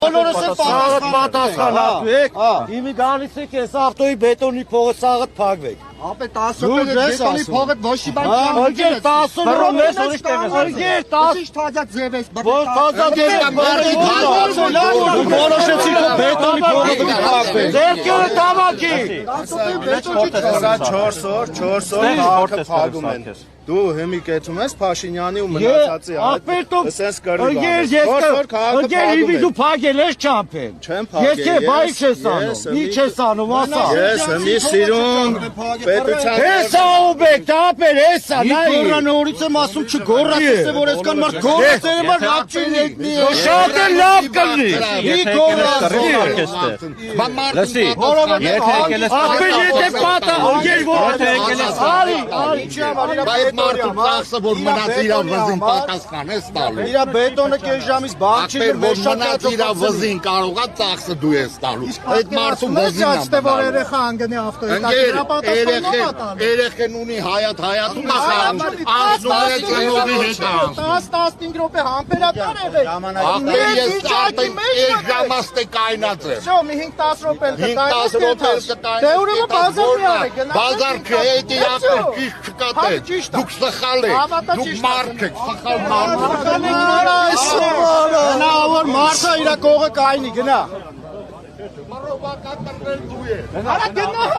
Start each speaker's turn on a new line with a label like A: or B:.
A: Բոլորս էլ պատասխանատու եք, իմի գալիս եք ես ավտոյի բետոնի փողը սաղըտ փակվեք։
B: Ապե 10 րոպե բետոնի փողը ոչ մի բան չեմ։
A: Արգեր 10 րոպե արգեր 10
B: թազա ձև ես։
A: Որ թազա ձև որոշեցի քո բետոնի փողը փակվի։ Ձերքերը տամակի։
B: 4 օր հարկը փակում են։ Դու հիմի կեցում ես Փաշինյանի ու մնացածի այդ սենց կռիվ։
A: Արգեր իմի դու փակել ես չամփեն։
B: Չեմ փակել։
A: Ես չէ բայ չես անում։ Մի չես անում ասա։
B: Ես հիմի սիրուն պետության
A: Հեսա ուբեք, տապեր, հեսա, նայ։
B: նորից եմ ասում չգոռացես որ այսքան մարդ գոռացել եմ լավ չի լինի։
A: Շատ է լավ կլինի։
B: Մի գոռացի։
C: Լսի, եթե եկել ես
A: Ապեր եթե պատա, արգեր որ
C: եկել ես
A: արի,
D: Բայց մարդու ծախսը որ մնաց իրա վզին պատասխան ես տալու։
B: Իրա բետոնը կես ժամից բաղ չի
D: Ախպեր որ մնաց իրա վզին կարողա ծախսը դու ես տալու։ Այդ մարդու վզին
B: Ճաճտե որ երեխա անգնի ավտոյի
D: երեխեն ունի հայաթում անցնում է ծնողի հետ
B: 10-15 րոպե համբերատար եղեք։
D: Ախպեր ես արդեն ես ժամաստե կայնած եմ։
B: Շո մի 5-10 րոպե կտայնես։
D: 5-10 րոպե կտայնես։
B: Դե ուրեմն բազար մի արեք։
D: Բազար քեյտի ախպեր ճիշտ չկատե։ Դուք սխալ եք։ Դուք մարդ եք, սխալ մարդ։
B: Նա որ մարդը իր կողը կայնի գնա։
D: Մարովակա տրվել դու ես։
B: Արա գնա